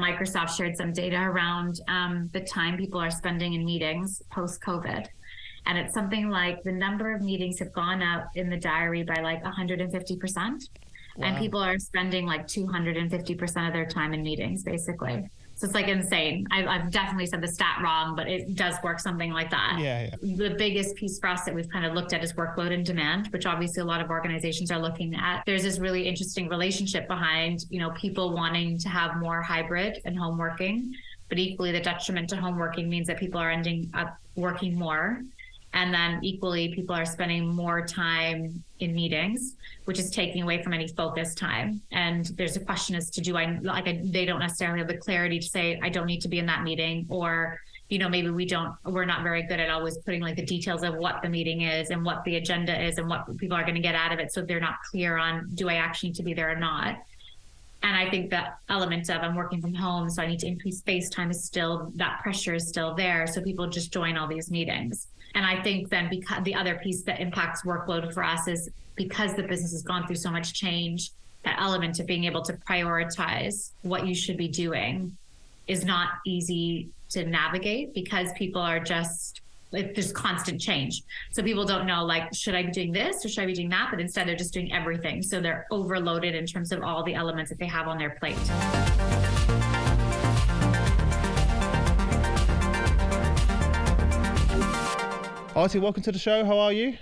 Microsoft shared some data around the time people are spending in meetings post-COVID. And it's something like the number of meetings have gone up in the diary by like 150%. Wow. And people are spending like 250% of their time in meetings, basically. So it's like insane. I've definitely said the stat wrong, but it does work something like that. Yeah. The biggest piece for us that we've kind of looked at is workload and demand, which obviously a lot of organizations are looking at. There's this really interesting relationship behind, people wanting to have more hybrid and home working, but equally the detriment to home working means that people are ending up working more. And then equally, people are spending more time in meetings, which is taking away from any focus time. And there's a question as to they don't necessarily have the clarity to say, I don't need to be in that meeting, or, maybe we're not very good at always putting like the details of what the meeting is and what the agenda is and what people are going to get out of it. So they're not clear on, do I actually need to be there or not? And I think that element of I'm working from home, so I need to increase face time that pressure is still there. So people just join all these meetings. And I think then because the other piece that impacts workload for us is because the business has gone through so much change, that element of being able to prioritize what you should be doing is not easy to navigate because people are there's constant change. So people don't know, like, should I be doing this or should I be doing that? But instead they're just doing everything. So they're overloaded in terms of all the elements that they have on their plate. Arti, welcome to the show. How are you?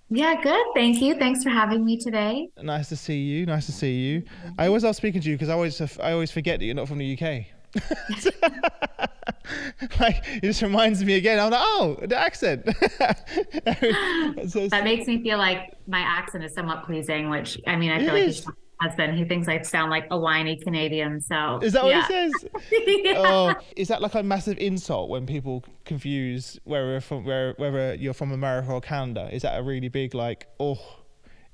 Yeah, good. Thank you. Thanks for having me today. Nice to see you. I always love speaking to you because I always forget that you're not from the UK. Like, it just reminds me again. I'm like, oh, the accent. That makes me feel like my accent is somewhat pleasing, which I feel like my husband, he thinks I sound like a whiny Canadian. So is that what he says? Yeah. Oh, is that like a massive insult when people confuse whether you're from America or Canada? Is that a really big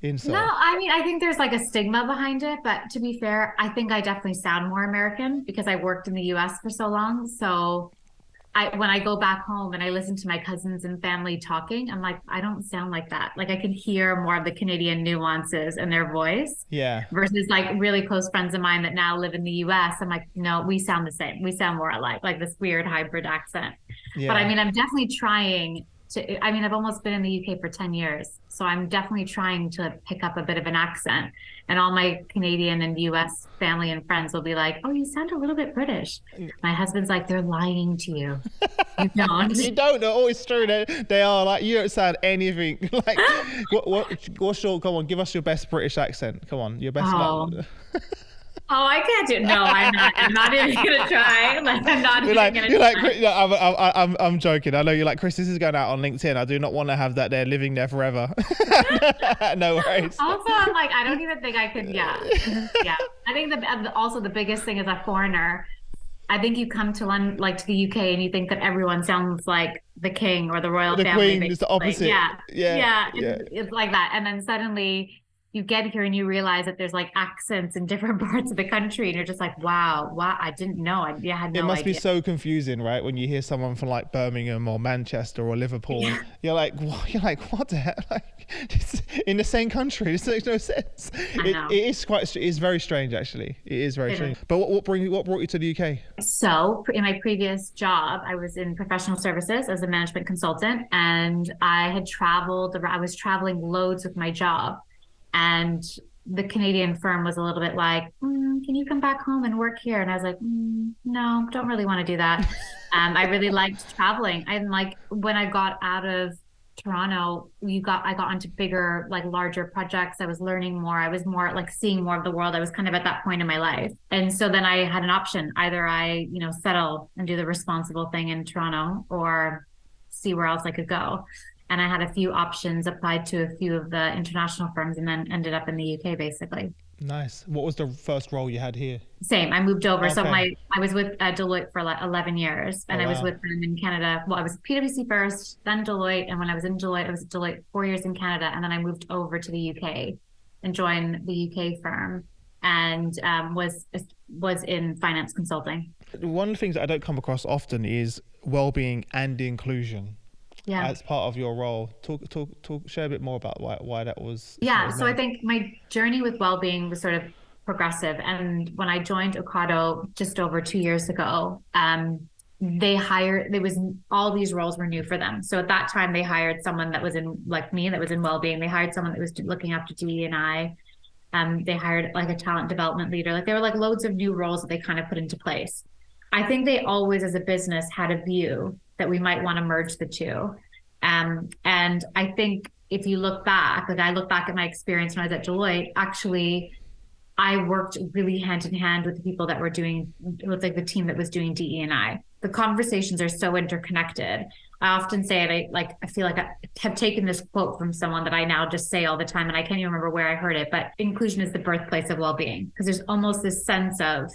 insult? No, I think there's like a stigma behind it, but to be fair, I think I definitely sound more American because I worked in the US for so long. So when I go back home and I listen to my cousins and family talking, I'm like, I don't sound like that. Like I can hear more of the Canadian nuances in their voice. Yeah. Versus like really close friends of mine that now live in the US. I'm like, no, we sound the same. We sound more alike, like this weird hybrid accent. Yeah. But I'm definitely trying to, I've almost been in the UK for 10 years. So I'm definitely trying to pick up a bit of an accent. And all my Canadian and US family and friends will be like, oh, you sound a little bit British. My husband's like, they're lying to you. You don't. You don't. They're always true. They are like, you don't sound anything like, what's your, come on, give us your best British accent. Come on, your best. Oh, I can't do it. No, I'm not. I'm not even gonna try. I'm not even gonna try. I'm joking. I know you're like, Chris, this is going out on LinkedIn. I do not want to have that there living there forever. No worries. Also, I'm like, I don't even think I could. Yeah. I think also the biggest thing as a foreigner, I think you come to London, like to the UK, and you think that everyone sounds like the king or the royal family. The Queen is the opposite. Yeah. It's like that, and then suddenly you get here and you realize that there's like accents in different parts of the country and you're just like, wow, I didn't know. I had no idea. It must be so confusing, right? When you hear someone from like Birmingham or Manchester or Liverpool, you're like, what the hell? Like, it's in the same country. This makes no sense. It is very strange, actually. It is very strange. But what brought you to the UK? So in my previous job, I was in professional services as a management consultant, and I was traveling loads with my job. And the Canadian firm was a little bit like, can you come back home and work here? And I was like, no, don't really want to do that. I really liked traveling. And like when I got out of Toronto, I got onto bigger, like larger projects. I was learning more. I was more like seeing more of the world. I was kind of at that point in my life. And so then I had an option. Either I, settle and do the responsible thing in Toronto or see where else I could go. And I had a few options, applied to a few of the international firms, and then ended up in the UK, basically. Nice. What was the first role you had here? Same. I moved over. Okay. So I was with Deloitte for like 11 years, and I was with them in Canada. Well, I was PwC first, then Deloitte. And when I was in Deloitte, I was at Deloitte 4 years in Canada. And then I moved over to the UK and joined the UK firm and was in finance consulting. One of the things that I don't come across often is well-being and inclusion. Yeah. As part of your role. Share a bit more about why that was. Yeah. So I think my journey with Wellbeing was sort of progressive. And when I joined Ocado just over 2 years ago, all these roles were new for them. So at that time they hired someone that was in, like me, that was in Wellbeing. They hired someone that was looking after DE&I. They hired like a talent development leader. Like there were like loads of new roles that they kind of put into place. I think they always, as a business, had a view that we might want to merge the two. And I think if you look back, like I look back at my experience when I was at Deloitte, actually, I worked really hand in hand with the people that were doing, with like the team that was doing DE&I. The conversations are so interconnected. I often say it, I feel like I have taken this quote from someone that I now just say all the time, and I can't even remember where I heard it, but inclusion is the birthplace of well-being. Because there's almost this sense of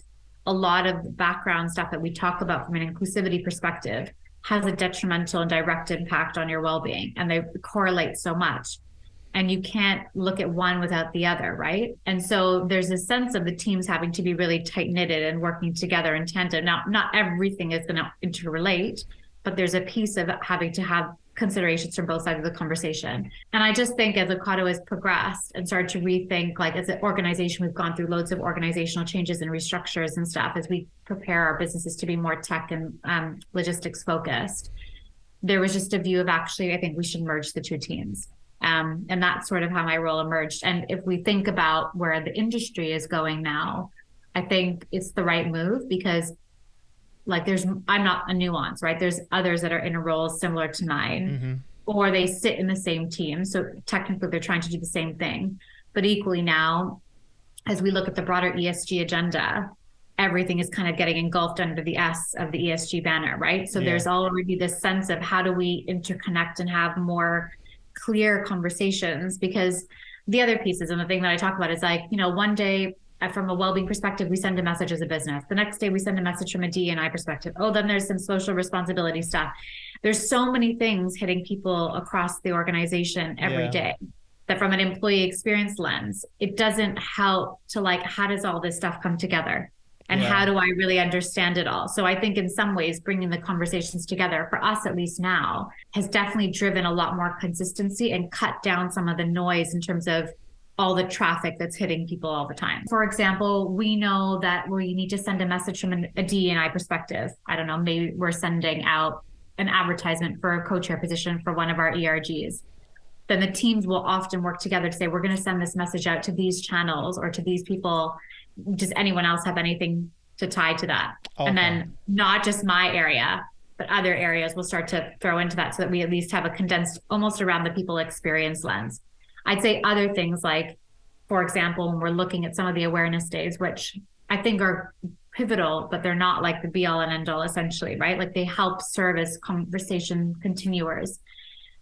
a lot of background stuff that we talk about from an inclusivity perspective has a detrimental and direct impact on your well-being, and they correlate so much. And you can't look at one without the other, right? And so there's a sense of the teams having to be really tight-knitted and working together in tandem. Now, not everything is going to interrelate, but there's a piece of having to have considerations from both sides of the conversation. And I just think as Ocado has progressed and started to rethink, like as an organization, we've gone through loads of organizational changes and restructures and stuff as we prepare our businesses to be more tech and logistics focused. There was just a view of actually, I think we should merge the two teams. And that's sort of how my role emerged. And if we think about where the industry is going now, I think it's the right move because like I'm not a nuance, right? There's others that are in a role similar to mine, or they sit in the same team. So technically they're trying to do the same thing. But equally now, as we look at the broader ESG agenda, everything is kind of getting engulfed under the S of the ESG banner, right? So there's already this sense of how do we interconnect and have more clear conversations, because the other pieces and the thing that I talk about is like, one day from a well-being perspective, we send a message as a business. The next day we send a message from a D&I perspective. Oh, then there's some social responsibility stuff. There's so many things hitting people across the organization every day that from an employee experience lens, it doesn't help to like, how does all this stuff come together? And how do I really understand it all? So I think in some ways, bringing the conversations together, for us at least now, has definitely driven a lot more consistency and cut down some of the noise in terms of all the traffic that's hitting people all the time. For example, we know that we need to send a message from a D&I perspective. I don't know, maybe we're sending out an advertisement for a co-chair position for one of our ERGs. Then the teams will often work together to say, we're going to send this message out to these channels or to these people. Does anyone else have anything to tie to that? Okay. And then not just my area, but other areas will start to throw into that so that we at least have a condensed, almost around the people experience lens. I'd say other things like, for example, when we're looking at some of the awareness days, which I think are pivotal, but they're not like the be all and end all essentially, right? Like they help serve as conversation continuers.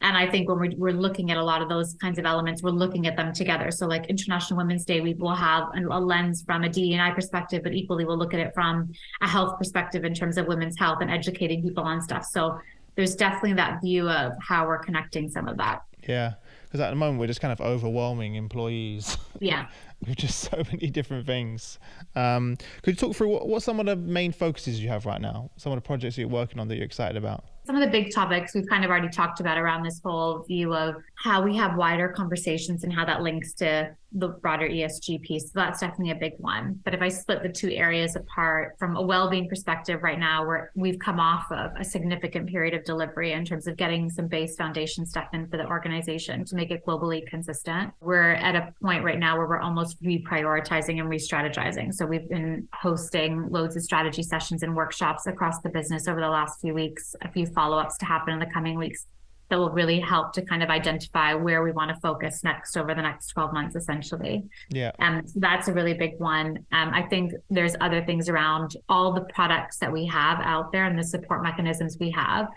And I think when we're looking at a lot of those kinds of elements, we're looking at them together. So like International Women's Day, we will have a lens from a DE&I perspective, but equally we'll look at it from a health perspective in terms of women's health and educating people on stuff. So there's definitely that view of how we're connecting some of that. Yeah, because at the moment we're just kind of overwhelming employees. Yeah. With just so many different things. Could you talk through what some of the main focuses you have right now? Some of the projects you're working on that you're excited about? Some of the big topics we've kind of already talked about around this whole view of how we have wider conversations and how that links to the broader ESG piece. So that's definitely a big one. But if I split the two areas apart, from a well-being perspective right now, we've come off of a significant period of delivery in terms of getting some base foundation stuff in for the organization to make it globally consistent. We're at a point right now where we're almost reprioritizing and re-strategizing. So we've been hosting loads of strategy sessions and workshops across the business over the last few weeks, a few follow-ups to happen in the coming weeks that will really help to kind of identify where we want to focus next over the next 12 months, essentially. Yeah. So that's a really big one. I think there's other things around all the products that we have out there and the support mechanisms we have.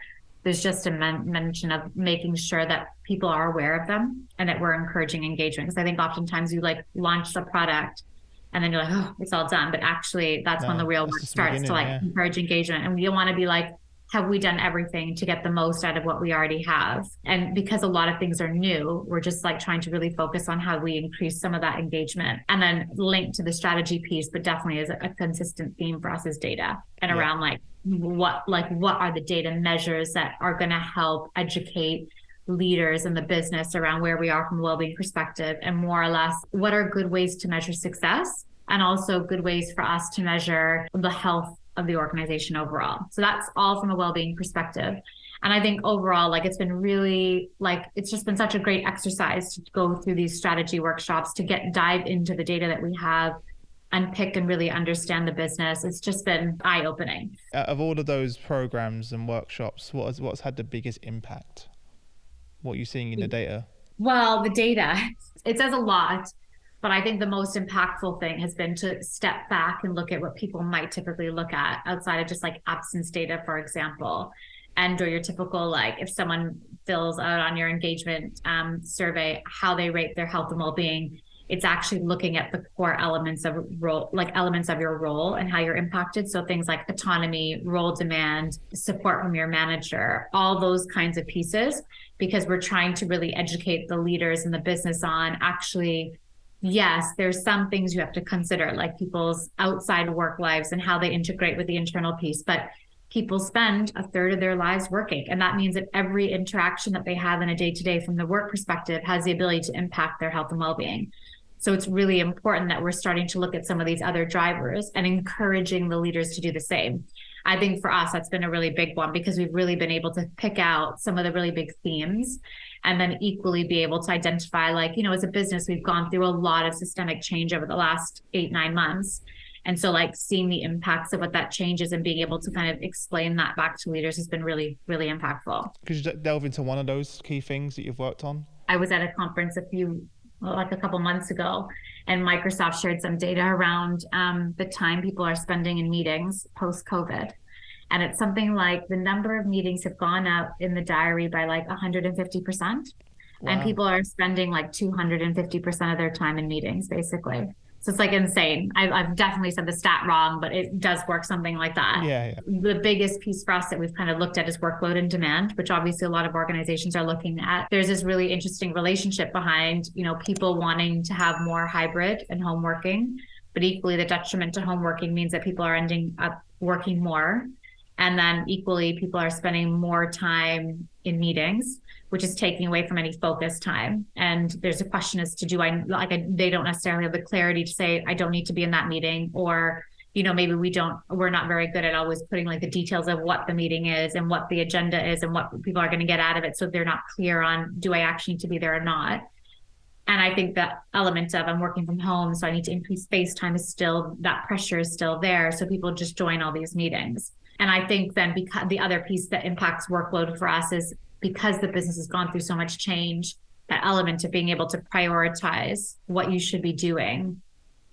There's just a mention of making sure that people are aware of them and that we're encouraging engagement. Because I think oftentimes you like launch the product and then you're like, oh, it's all done. But actually that's when the real work starts to like encourage engagement. And we don't want to be like, have we done everything to get the most out of what we already have? And because a lot of things are new, we're just like trying to really focus on how we increase some of that engagement, and then link to the strategy piece, but definitely is a consistent theme for us is data and around what are the data measures that are going to help educate leaders in the business around where we are from a well-being perspective, and more or less what are good ways to measure success and also good ways for us to measure the health of the organization overall. So that's all from a well-being perspective. And I think overall, like, it's been really, like, it's just been such a great exercise to go through these strategy workshops, to dive into the data that we have, unpick and really understand the business. It's just been eye-opening. Of all of those programs and workshops, what's had the biggest impact? What are you seeing in the data? Well, the data, it says a lot, but I think the most impactful thing has been to step back and look at what people might typically look at outside of just like absence data, for example, and or your typical, like, if someone fills out on your engagement survey how they rate their health and well-being, it's actually looking at the core elements of role, like elements of your role and how you're impacted. So things like autonomy, role demand, support from your manager, all those kinds of pieces, because we're trying to really educate the leaders in the business on actually, yes, there's some things you have to consider, like people's outside work lives and how they integrate with the internal piece. But people spend a third of their lives working. And that means that every interaction that they have in a day-to-day from the work perspective has the ability to impact their health and well-being. So it's really important that we're starting to look at some of these other drivers and encouraging the leaders to do the same. I think for us, that's been a really big one, because we've really been able to pick out some of the really big themes and then equally be able to identify, like, you know, as a business, we've gone through a lot of systemic change over the last 8-9 months. And so, like, seeing the impacts of what that change is and being able to kind of explain that back to leaders has been really, really impactful. Could you delve into one of those key things that you've worked on? I was at a conference a couple months ago, and Microsoft shared some data around the time people are spending in meetings post-COVID. And it's something like the number of meetings have gone up in the diary by like 150%. Wow. And people are spending like 250% of their time in meetings, basically. So it's like insane. I've definitely said the stat wrong, but it does work something like that. Yeah. The biggest piece for us that we've kind of looked at is workload and demand, which obviously a lot of organizations are looking at. There's this really interesting relationship behind, you know, people wanting to have more hybrid and home working, but equally the detriment to home working means that people are ending up working more. And then equally, people are spending more time in meetings, which is taking away from any focus time. And there's a question as to they don't necessarily have the clarity to say, I don't need to be in that meeting, or, you know, maybe we're not very good at always putting like the details of what the meeting is and what the agenda is and what people are going to get out of it. So they're not clear on, do I actually need to be there or not? And I think that element of I'm working from home, so I need to increase face time that pressure is still there. So people just join all these meetings. And I think then because the other piece that impacts workload for us is because the business has gone through so much change, that element of being able to prioritize what you should be doing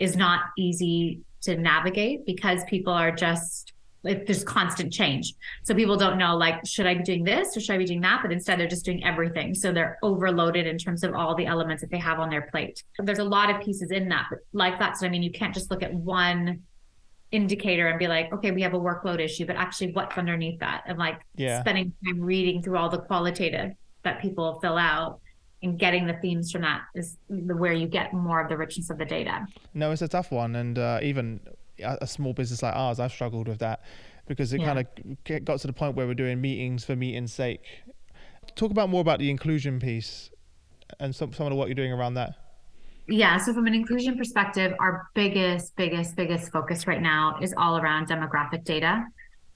is not easy to navigate, because people are just, there's constant change. So people don't know, like, should I be doing this or should I be doing that? But instead they're just doing everything. So they're overloaded in terms of all the elements that they have on their plate. There's a lot of pieces in that, but like that's what I mean. You can't just look at one indicator and be like, okay, we have a workload issue, but actually what's underneath that? And like spending time reading through all the qualitative that people fill out and getting the themes from that is where you get more of the richness of the data. No, it's a tough one. And even a small business like ours, I've struggled with that, because it kind of got to the point where we're doing meetings for meeting's sake. Talk more about the inclusion piece and some of the work you're doing around that. Yeah. So from an inclusion perspective, our biggest focus right now is all around demographic data.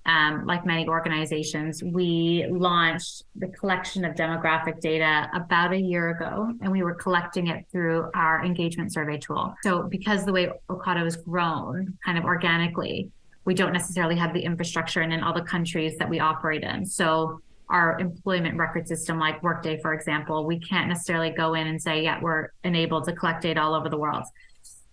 Like many organizations, we launched the collection of demographic data about a year ago, and we were collecting it through our engagement survey tool. So because the way Ocado has grown kind of organically, we don't necessarily have the infrastructure in all the countries that we operate in. So our employment record system, like Workday, for example, we can't necessarily go in and say, yeah, we're enabled to collect data all over the world.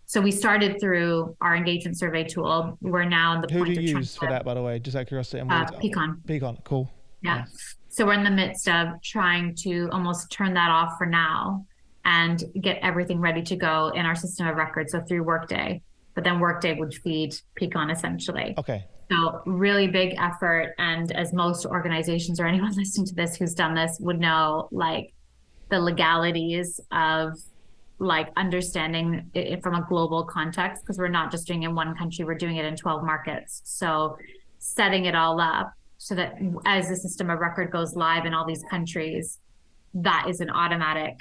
So we started through our engagement survey tool. We're now in the point of... Who do you use for that, by the way? Just out of curiosity. Peakon, cool. Yeah. So we're in the midst of trying to almost turn that off for now and get everything ready to go in our system of record. So through Workday, but then Workday would feed Peakon essentially. Okay. So really big effort. And as most organizations or anyone listening to this who's done this would know, like the legalities of like understanding it from a global context, because we're not just doing it in one country, we're doing it in 12 markets. So setting it all up so that as the system of record goes live in all these countries, that is an automatic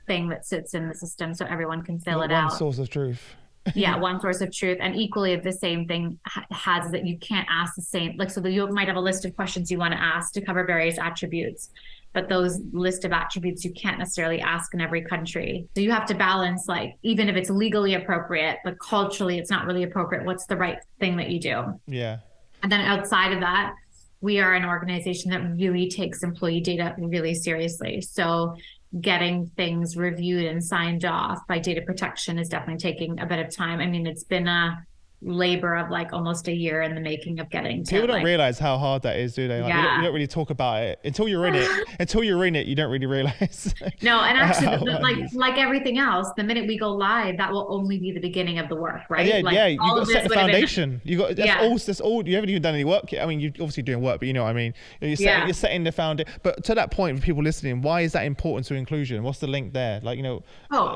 thing that sits in the system so everyone can fill it out. One source of truth. Yeah, one source of truth. And equally the same thing has that you can't ask the same, like, so you might have a list of questions you want to ask to cover various attributes, but those list of attributes you can't necessarily ask in every country. So you have to balance, like, even if it's legally appropriate, but culturally it's not really appropriate, what's the right thing that you do? Yeah. And then outside of that, we are an organization that really takes employee data really seriously. So getting things reviewed and signed off by data protection is definitely taking a bit of time. I mean, it's been a labor of like almost a year in the making of getting to. People don't realize how hard that is, do they? Like, you don't really talk about it until you're in it. Until you're in it, you don't really realize. No, and actually, like everything else, the minute we go live, that will only be the beginning of the work, right? Yeah, like, yeah. You got to set the foundation. You got that's all. You haven't even done any work yet. I mean, you're obviously doing work, but you know what I mean. You're setting the foundation. But to that point, for people listening, why is that important to inclusion? What's the link there? Like, you know.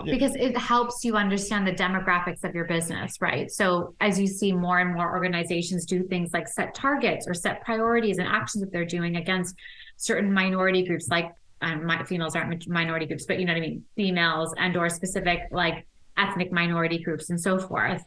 Because it helps you understand the demographics of your business, right? So as you see more and more organizations do things like set targets or set priorities and actions that they're doing against certain minority groups, like females aren't minority groups, but you know what I mean, females and or specific like ethnic minority groups and so forth.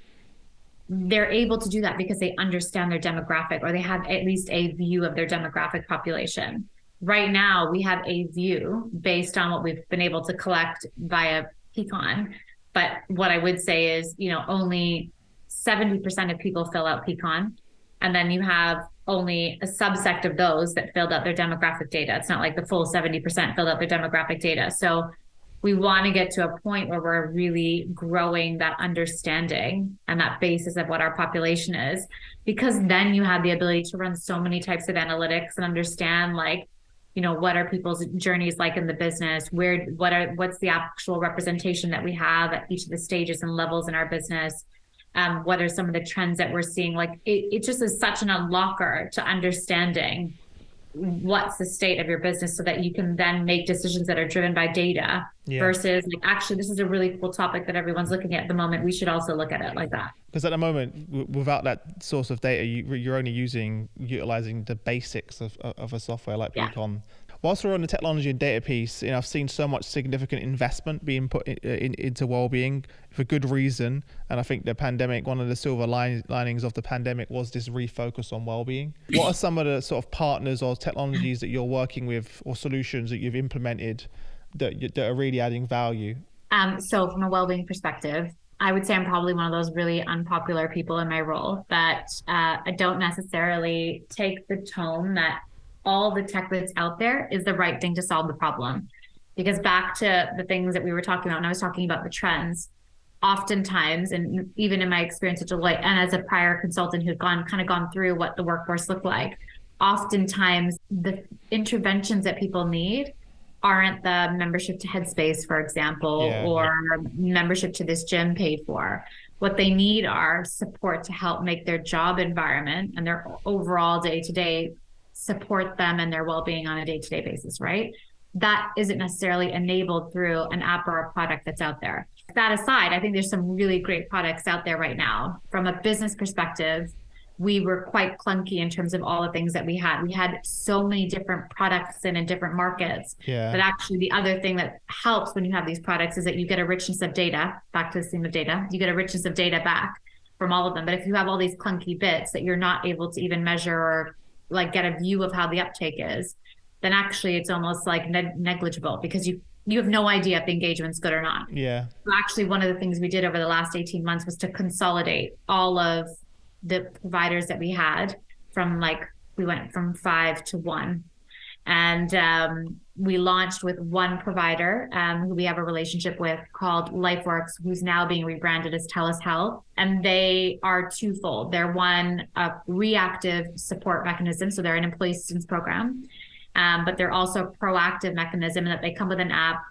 They're able to do that because they understand their demographic, or they have at least a view of their demographic population. Right now, we have a view based on what we've been able to collect via Peakon. But what I would say is, you know, only 70% of people fill out Peakon. And then you have only a subset of those that filled out their demographic data. It's not like the full 70% filled out their demographic data. So we want to get to a point where we're really growing that understanding and that basis of what our population is, because then you have the ability to run so many types of analytics and understand, like, you know, what are people's journeys like in the business? What's the actual representation that we have at each of the stages and levels in our business? What are some of the trends that we're seeing? Like it just is such an unlocker to understanding what's the state of your business, so that you can then make decisions that are driven by data versus like, actually, this is a really cool topic that everyone's looking at the moment. We should also look at it like that. Because at the moment, without that source of data, you're only utilizing the basics of a software like Peakon. Whilst we're on the technology and data piece, you know, I've seen so much significant investment being put into Wellbeing for good reason. And I think the pandemic, one of the silver linings of the pandemic was this refocus on Wellbeing. What are some of the sort of partners or technologies that you're working with, or solutions that you've implemented that are really adding value? So from a Wellbeing perspective, I would say I'm probably one of those really unpopular people in my role, that I don't necessarily take the tone that all the tech that's out there is the right thing to solve the problem. Because back to the things that we were talking about, and I was talking about the trends, oftentimes, and even in my experience at Deloitte and as a prior consultant who'd gone through what the workforce looked like, oftentimes the interventions that people need aren't the membership to Headspace, for example, or membership to this gym paid for. What they need are support to help make their job environment and their overall day-to-day support them and their well-being on a day-to-day basis, right? That isn't necessarily enabled through an app or a product that's out there. That aside, I think there's some really great products out there right now. From a business perspective, we were quite clunky in terms of all the things that we had. We had so many different products in different markets. But actually the other thing that helps when you have these products is that you get a richness of data, back to the theme of data, you get a richness of data back from all of them. But if you have all these clunky bits that you're not able to even measure or like get a view of how the uptake is, then actually it's almost like negligible, because you have no idea if the engagement's good or not. So actually one of the things we did over the last 18 months was to consolidate all of the providers that we had from, like, we went from 5 to 1. And we launched with one provider who we have a relationship with called LifeWorks, who's now being rebranded as TELUS Health. And they are twofold. They're one, a reactive support mechanism. So they're an employee assistance program, but they're also a proactive mechanism in that they come with an app,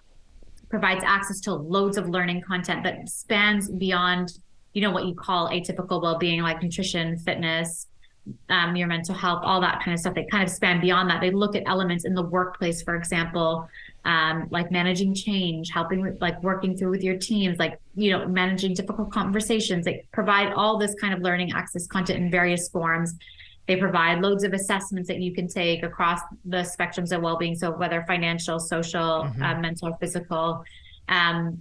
provides access to loads of learning content that spans beyond, you know, what you call atypical well-being, like nutrition, fitness, your mental health, all that kind of stuff. They kind of span beyond that. They look at elements in the workplace, for example, like managing change, helping with, like, working through with your teams, like, you know, managing difficult conversations. They provide all this kind of learning access content in various forms. They provide loads of assessments that you can take across the spectrums of well-being. So whether financial, social, mental, or physical.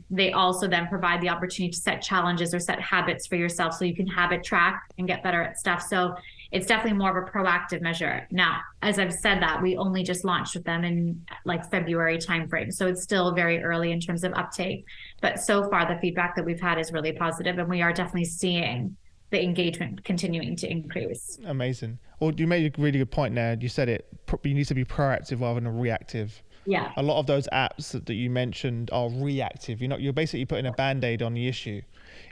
They also then provide the opportunity to set challenges or set habits for yourself so you can habit track and get better at stuff. So it's definitely more of a proactive measure. Now, as I've said that, we only just launched with them in like February timeframe. So it's still very early in terms of uptake. But so far, the feedback that we've had is really positive, and we are definitely seeing the engagement continuing to increase. Amazing. Well, you made a really good point there. You said it, you need to be proactive rather than reactive. Yeah. A lot of those apps that you mentioned are reactive. You're basically putting a Band-Aid on the issue.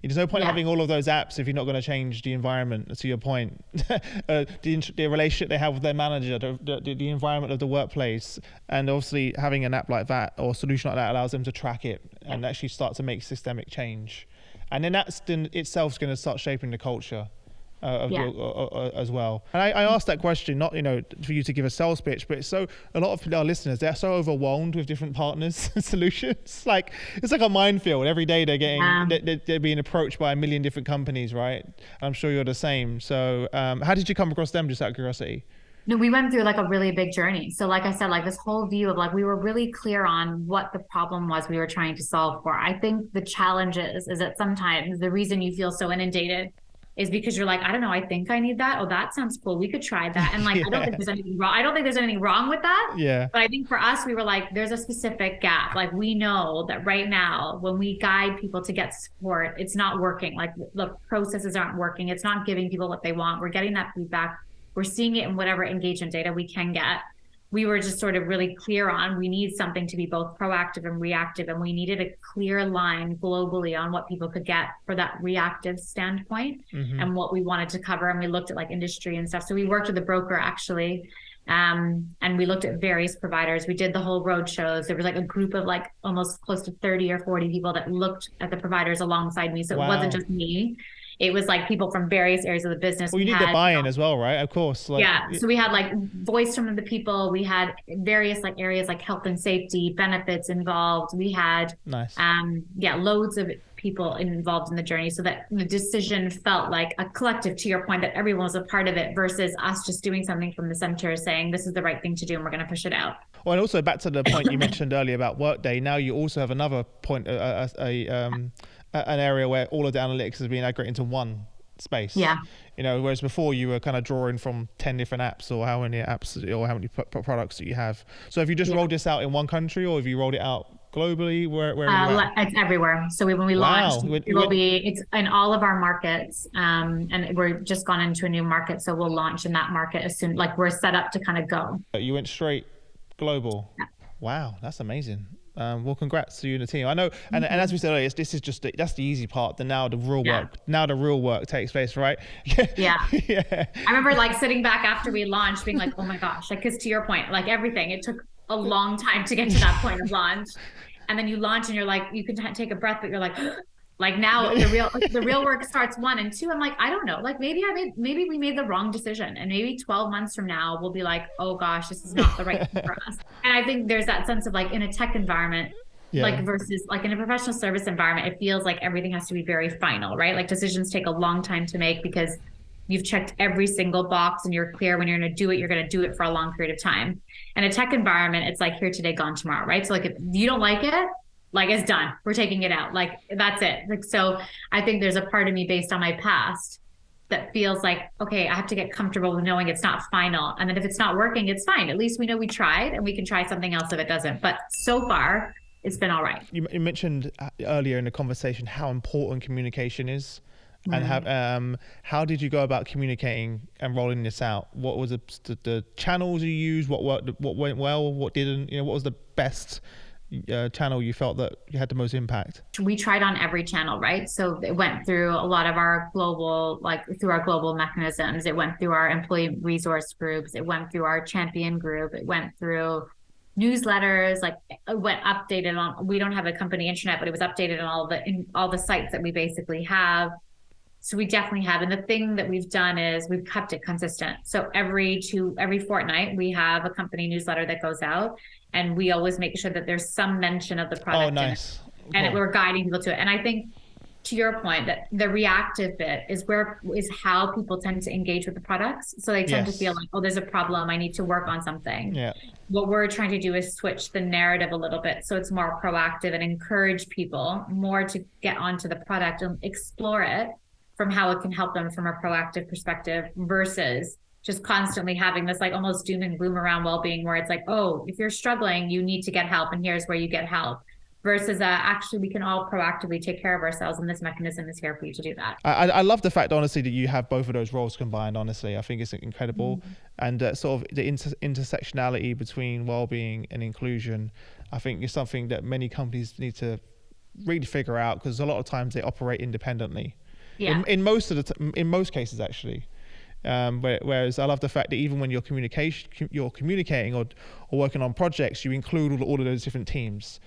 There's no point having all of those apps if you're not going to change the environment, to your point. The relationship they have with their manager, the environment of the workplace. And obviously having an app like that or a solution like that allows them to track it and actually start to make systemic change. And then that's in itself going to start shaping the culture as well. And I asked that question not for you to give a sales pitch, but so a lot of our listeners, they're so overwhelmed with different partners and solutions. Like it's like a minefield. Every day they're being approached by a million different companies, right? I'm sure you're the same. So how did you come across them, just out of curiosity? No, we went through like a really big journey. So like I said, like this whole view of like, we were really clear on what the problem was we were trying to solve for. I think the challenge is that sometimes the reason you feel so inundated is because you're like, I don't know, I think I need that. Oh, that sounds cool. We could try that. And like, I don't think there's anything wrong. I don't think there's anything wrong with that. Yeah. But I think for us, we were like, there's a specific gap. Like we know that right now, when we guide people to get support, it's not working. Like the processes aren't working. It's not giving people what they want. We're getting that feedback. We're seeing it in whatever engagement data we can get. We were just sort of really clear on, we need something to be both proactive and reactive. And we needed a clear line globally on what people could get for that reactive standpoint and what we wanted to cover. And we looked at like industry and stuff. So we worked with a broker actually. And we looked at various providers. We did the whole road shows. There was like a group of like almost close to 30 or 40 people that looked at the providers alongside me. So it wasn't just me. It was like people from various areas of the business. Well, you need the buy-in as well, right? Of course. So we had like voice from the people. We had various like areas like health and safety, benefits involved. We had loads of people involved in the journey, so that the decision felt like a collective, to your point, that everyone was a part of it versus us just doing something from the center saying this is the right thing to do and we're going to push it out. Well, and also back to the point you mentioned earlier about Workday, now you also have another point, an area where all of the analytics is being aggregated into one space. Yeah. Whereas before you were kind of drawing from 10 different apps or how many apps or how many products that you have. So have you just rolled this out in one country, or have you rolled it out globally? Where it's everywhere. So when we launched, it's in all of our markets. And we're just gone into a new market. So we'll launch in that market as soon, like we're set up to kind of go. You went straight global. Yeah. Wow. That's amazing. Well, congrats to you and the team. I know, and as we said earlier, this is just that's the easy part. Now the real work takes place, right? Yeah. I remember like sitting back after we launched, being like, oh my gosh, like because to your point, like everything, it took a long time to get to that point of launch, and then you launch and you're like, you can take a breath, but you're like now the real work starts 1 and 2. I'm like, I don't know, like maybe we made the wrong decision, and maybe 12 months from now we'll be like, oh gosh, this is not the right thing for us. And I think there's that sense of like in a tech environment, like versus like in a professional service environment, it feels like everything has to be very final, right? Like decisions take a long time to make because you've checked every single box and you're clear when you're going to do it, you're going to do it for a long period of time. In a tech environment, it's like here today, gone tomorrow, right? So like if you don't like it, like it's done, we're taking it out, like that's it. Like, so I think there's a part of me based on my past that feels like, okay, I have to get comfortable with knowing it's not final. And then if it's not working, it's fine. At least we know we tried, and we can try something else if it doesn't. But so far it's been all right. You mentioned earlier in the conversation how important communication is. And how did you go about communicating and rolling this out? What was the channels you used? What worked? What went well? What didn't? What was the best channel you felt that you had the most impact? We tried on every channel, right? So it went through a lot of our global, like through our global mechanisms. It went through our employee resource groups. It went through our champion group. It went through newsletters, like it went updated on, we don't have a company intranet, but it was updated on all the sites that we basically have. So we definitely have. And the thing that we've done is we've kept it consistent. So every fortnight, we have a company newsletter that goes out, and we always make sure that there's some mention of the product. Oh, nice. In it. And we're guiding people to it. And I think to your point, that the reactive bit is how people tend to engage with the products. So they tend to feel like, oh, there's a problem, I need to work on something. Yeah. What we're trying to do is switch the narrative a little bit, so it's more proactive and encourage people more to get onto the product and explore it from how it can help them from a proactive perspective, versus just constantly having this like almost doom and gloom around well-being, where it's like, oh, if you're struggling, you need to get help, and here's where you get help. Versus actually we can all proactively take care of ourselves, and this mechanism is here for you to do that. I love the fact, honestly, that you have both of those roles combined. Honestly, I think it's incredible. And sort of the intersectionality between well-being and inclusion, I think is something that many companies need to really figure out, because a lot of times they operate independently. In most cases, actually. Whereas I love the fact that even when you're communicating or working on projects, you include all of those different teams.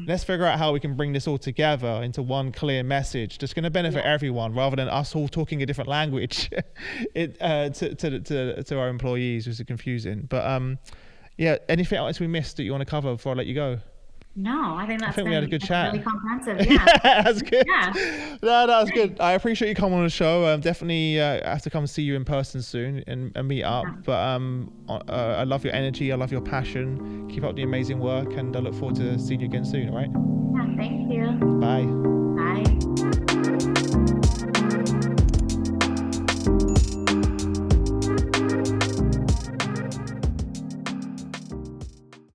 Let's figure out how we can bring this all together into one clear message that's going to benefit everyone, rather than us all talking a different language to our employees, which is confusing. But anything else we missed that you want to cover before I let you go? No, I think we had a good chat. Really comprehensive. Yeah, that's good. Yeah. No, that was good. I appreciate you coming on the show. Definitely have to come and see you in person soon and meet up. But I love your energy. I love your passion. Keep up the amazing work, and I look forward to seeing you again soon. All right. Yeah. Thank you. Bye.